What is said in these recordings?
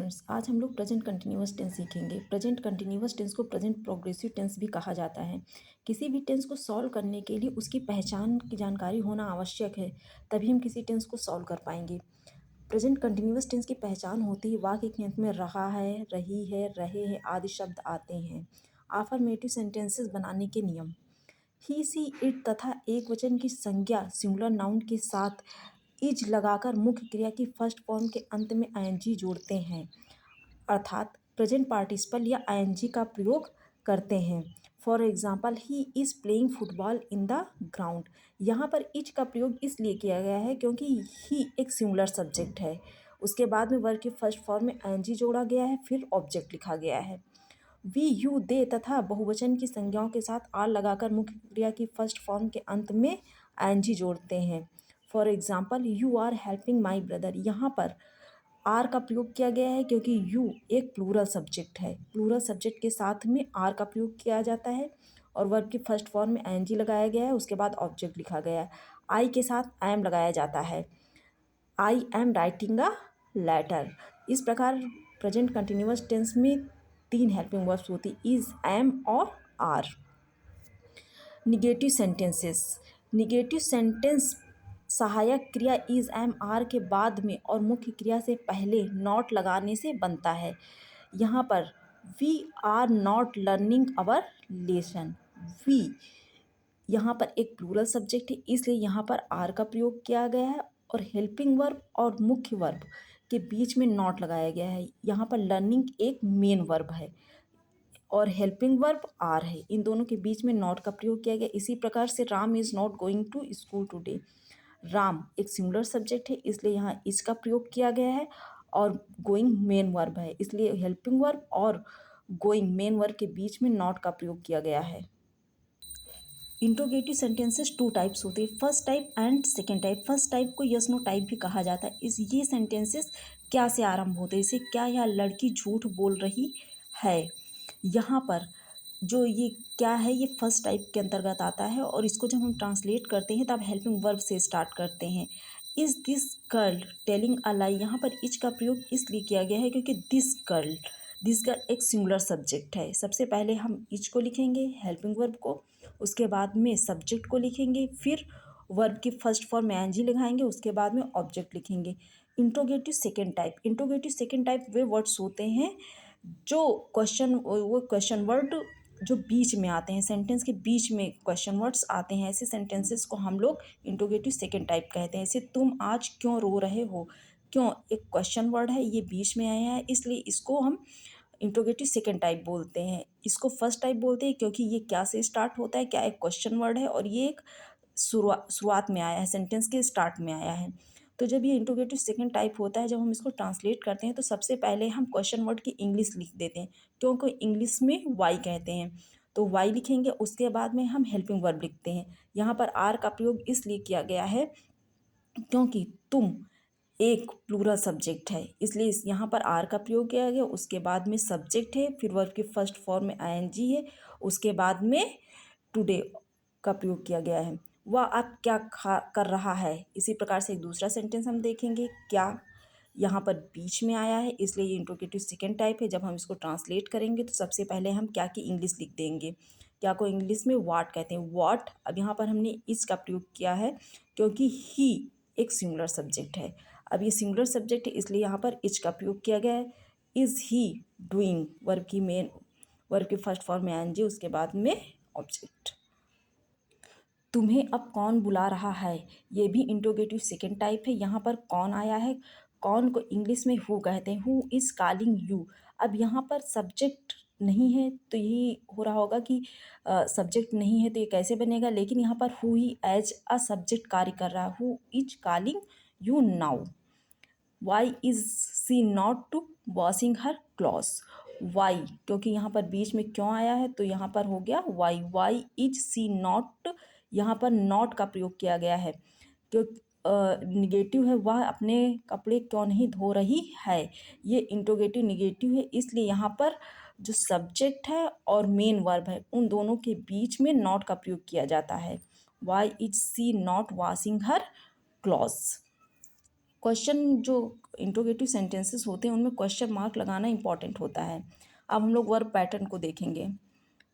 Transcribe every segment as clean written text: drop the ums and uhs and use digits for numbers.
Friends, आज हम लोग प्रेजेंट कंटिन्यूअस टेंस सीखेंगे। प्रेजेंट कंटिन्यूअस टेंस को प्रेजेंट प्रोग्रेसिव टेंस भी कहा जाता है। किसी भी टेंस को सॉल्व करने के लिए उसकी पहचान की जानकारी होना आवश्यक है, तभी हम किसी टेंस को सॉल्व कर पाएंगे। प्रेजेंट कंटिन्यूअस टेंस की पहचान होती ही वाक्य के अंत में रहा है, रही है, रहे हैं आदि शब्द आते हैं। अफर्मेटिव सेंटेंसेस बनाने के नियम। ही, सी, इट तथा एक वचन की संज्ञा सिंगुलर नाउन के साथ इज लगाकर मुख्य क्रिया की फर्स्ट फॉर्म के अंत में आईएनजी जोड़ते हैं, अर्थात प्रेजेंट पार्टिसिपल या आईएनजी का प्रयोग करते हैं। For example, he is playing football in the ground. यहाँ पर इज का प्रयोग इसलिए किया गया है क्योंकि ही एक सिंगुलर सब्जेक्ट है। उसके बाद में वर्ब के फर्स्ट फॉर्म में आईएनजी जोड़ा गया है, फिर ऑब्जेक्ट लिखा गया है। वी, यू, दे तथा बहुवचन की संज्ञाओं के साथ आर लगाकर मुख्य क्रिया की फर्स्ट फॉर्म के अंत में आईएनजी जोड़ते हैं। For example, you are helping my brother. यहाँ पर आर का प्रयोग किया गया है क्योंकि यू एक प्लूरल सब्जेक्ट है। प्लूरल सब्जेक्ट के साथ में आर का प्रयोग किया जाता है और वर्ब के फर्स्ट फॉर्म में आईएनजी लगाया गया है, उसके बाद ऑब्जेक्ट लिखा गया है। आई के साथ आई एम लगाया जाता है। I am writing a letter. इस प्रकार प्रेजेंट कंटिन्यूअस टेंस में 3 हेल्पिंग वर्ब्स होती, इज, एम और are. Negative sentences. Negative sentence सहायक क्रिया इज, एम, आर के बाद में और मुख्य क्रिया से पहले नॉट लगाने से बनता है। यहाँ पर we are not learning our lesson. We यहाँ पर एक प्लूरल सब्जेक्ट है, इसलिए यहाँ पर आर का प्रयोग किया गया है और हेल्पिंग वर्ब और मुख्य वर्ब के बीच में नॉट लगाया गया है। यहाँ पर लर्निंग एक मेन वर्ब है और हेल्पिंग वर्ब आर है, इन दोनों के बीच में नॉट का प्रयोग किया गया। इसी प्रकार से Ram is not going to school today. Ram एक सिंगुलर सब्जेक्ट है, इसलिए यहाँ इज का प्रयोग किया गया है और गोइंग मेन वर्ब है, इसलिए हेल्पिंग वर्ब और गोइंग मेन वर्ब के बीच में नॉट का प्रयोग किया गया है। इंट्रोगेटिव सेंटेंसेस 2 टाइप्स होते हैं, first type and second type. First type को यस नो टाइप भी कहा जाता है। ये सेंटेंसेस क्या से आरंभ होते हैं, इसे क्या यह लड़की झूठ बोल रही है। यहाँ पर जो ये क्या है, ये फर्स्ट टाइप के अंतर्गत आता है और इसको जब हम ट्रांसलेट करते हैं तब हेल्पिंग वर्ब से स्टार्ट करते हैं। Is this girl telling a lie. यहाँ पर इज का प्रयोग इसलिए किया गया है क्योंकि दिस गर्ल एक सिंगुलर सब्जेक्ट है। सबसे पहले हम इज को लिखेंगे, हेल्पिंग वर्ब को, उसके बाद में सब्जेक्ट को लिखेंगे, फिर वर्ब के फर्स्ट फॉर्म में एनजी लगाएंगे, उसके बाद में ऑब्जेक्ट लिखेंगे। Interrogative second type. Interrogative second type वे वर्ड्स होते हैं जो क्वेश्चन वर्ड जो बीच में आते हैं, सेंटेंस के बीच में क्वेश्चन वर्ड्स आते हैं, ऐसे सेंटेंसेस को हम लोग इंट्रोगेटिव सेकेंड टाइप कहते हैं। जैसे तुम आज क्यों रो रहे हो, क्यों एक क्वेश्चन वर्ड है, ये बीच में आया है, इसलिए इसको हम इंट्रोगेटिव सेकेंड टाइप बोलते हैं। इसको फर्स्ट टाइप बोलते हैं क्योंकि ये क्या से स्टार्ट होता है, क्या एक क्वेश्चन वर्ड है और ये एक शुरुआत में आया है, सेंटेंस के स्टार्ट में आया है। तो जब ये इंट्रोगेटिव सेकेंड टाइप होता है, जब हम इसको ट्रांसलेट करते हैं तो सबसे पहले हम क्वेश्चन वर्ड की इंग्लिश लिख देते हैं, क्योंकि इंग्लिश में वाई कहते हैं, तो वाई लिखेंगे, उसके बाद में हम हेल्पिंग वर्ब लिखते हैं। यहाँ पर आर का प्रयोग इसलिए किया गया है क्योंकि तुम एक प्लूरल सब्जेक्ट है, इसलिए यहाँ पर आर का प्रयोग किया गया। उसके बाद में सब्जेक्ट है, फिर वर्ब के फर्स्ट फॉर्म में आईएनजी है, उसके बाद में टुडे का प्रयोग किया गया है। वह अब क्या कर रहा है। इसी प्रकार से एक दूसरा सेंटेंस हम देखेंगे, क्या यहाँ पर बीच में आया है, इसलिए ये इंट्रोगेटिव सेकेंड टाइप है। जब हम इसको ट्रांसलेट करेंगे तो सबसे पहले हम क्या की इंग्लिश लिख देंगे। क्या को इंग्लिश में वाट कहते हैं, वाट। अब यहाँ पर हमने इस का प्रयोग किया है क्योंकि ही एक सिंगुलर सब्जेक्ट है। अब ये सिंगुलर सब्जेक्ट है, इसलिए यहाँ पर इज का प्रयोग किया गया है। इज ही डूइंग, वर्ब की फर्स्ट फॉर्म में एनजी, उसके बाद में ऑब्जेक्ट। तुम्हें अब कौन बुला रहा है, ये भी इंट्रोगेटिव सेकेंड टाइप है। यहाँ पर कौन आया है, कौन को इंग्लिश में हु कहते हैं, हु इज़ कॉलिंग यू। अब यहाँ पर सब्जेक्ट नहीं है तो यही हो रहा होगा कि सब्जेक्ट नहीं है तो ये कैसे बनेगा, लेकिन यहाँ पर हु ही एज अ सब्जेक्ट कार्य कर रहा है। Who is calling you now. Why is she not to washing her clothes. Why क्योंकि यहाँ पर बीच में क्यों आया है तो यहाँ पर हो गया why. Why is she not, यहाँ पर नॉट का प्रयोग किया गया है क्यों निगेटिव है, वह अपने कपड़े क्यों नहीं धो रही है। ये इंट्रोगेटिव निगेटिव है, इसलिए यहाँ पर जो सब्जेक्ट है और मेन वर्ब है उन दोनों के बीच में नॉट का प्रयोग किया जाता है। Why is she not washing her clothes. Question जो इंट्रोगेटिव सेंटेंसेस होते हैं उनमें क्वेश्चन मार्क लगाना इंपॉर्टेंट होता है। अब हम लोग वर्ब पैटर्न को देखेंगे।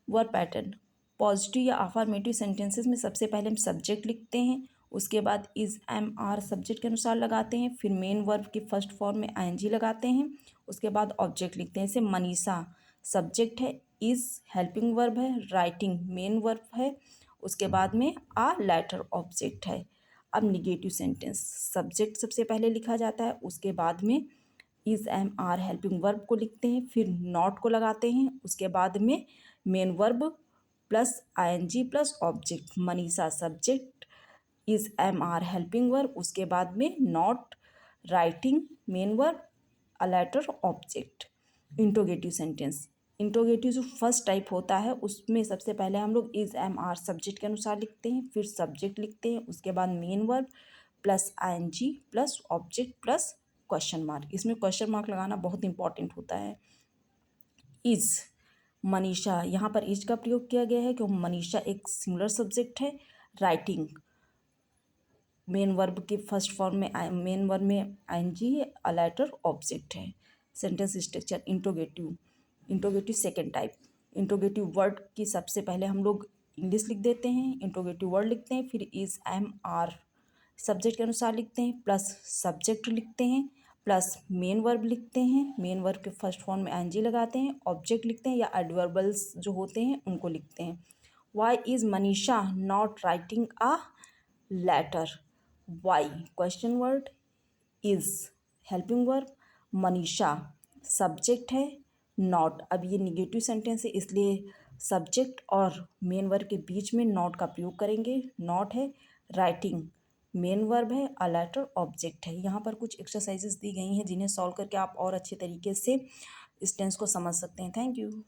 वर्ब पैटर्न पॉजिटिव या अफर्मेटिव सेंटेंसेस में सबसे पहले हम सब्जेक्ट लिखते हैं, उसके बाद इज एम आर सब्जेक्ट के अनुसार लगाते हैं, फिर मेन वर्ब की फर्स्ट फॉर्म में आईएनजी लगाते हैं, उसके बाद ऑब्जेक्ट लिखते हैं। जैसे मनीषा सब्जेक्ट है, इज हेल्पिंग वर्ब है, राइटिंग मेन वर्ब है, उसके बाद में आ लेटर ऑब्जेक्ट है। अब निगेटिव सेंटेंस सब्जेक्ट सबसे पहले लिखा जाता है, उसके बाद में is am are helping verb को लिखते हैं, फिर नॉट को लगाते हैं, उसके बाद में main verb plus ING plus object. Manisha subject, is am are helping verb, उसके बाद में not, writing main verb, a letter object. Interrogative sentence interrogative जो फर्स्ट टाइप होता है उसमें सबसे पहले हम लोग इज एम आर सब्जेक्ट के अनुसार लिखते हैं, फिर सब्जेक्ट लिखते हैं, उसके बाद main verb plus ING plus object plus question mark. इसमें क्वेश्चन मार्क लगाना बहुत इंपॉर्टेंट होता है। इज मनीषा, यहाँ पर इज का प्रयोग किया गया है क्योंकि मनीषा एक सिंगुलर सब्जेक्ट है। राइटिंग मेन वर्ब के फर्स्ट फॉर्म में मेन वर्ब में आईएनजी है, अ लेटर ऑब्जेक्ट है। Sentence structure interrogative second type interrogative word की सबसे पहले हम लोग इंग्लिश लिख देते हैं, इंट्रोगेटिव वर्ड लिखते हैं, फिर इज एम आर सब्जेक्ट के अनुसार लिखते हैं, प्लस सब्जेक्ट लिखते हैं, प्लस मेन वर्ब लिखते हैं, मेन वर्ब के फर्स्ट फॉर्म में आईएनजी लगाते हैं, ऑब्जेक्ट लिखते हैं या एडवर्बल्स जो होते हैं उनको लिखते हैं। Why is Manisha not writing a letter? Why question word, is helping verb, Manisha subject है, नॉट। अब ये निगेटिव सेंटेंस है इसलिए सब्जेक्ट और मेन वर्ब के बीच में नॉट का प्रयोग करेंगे, नॉट है। राइटिंग मेन वर्ब है, अ लेटर ऑब्जेक्ट है। यहाँ पर कुछ एक्सरसाइजेस दी गई हैं जिन्हें सॉल्व करके आप और अच्छे तरीके से इस टेंस को समझ सकते हैं। Thank you.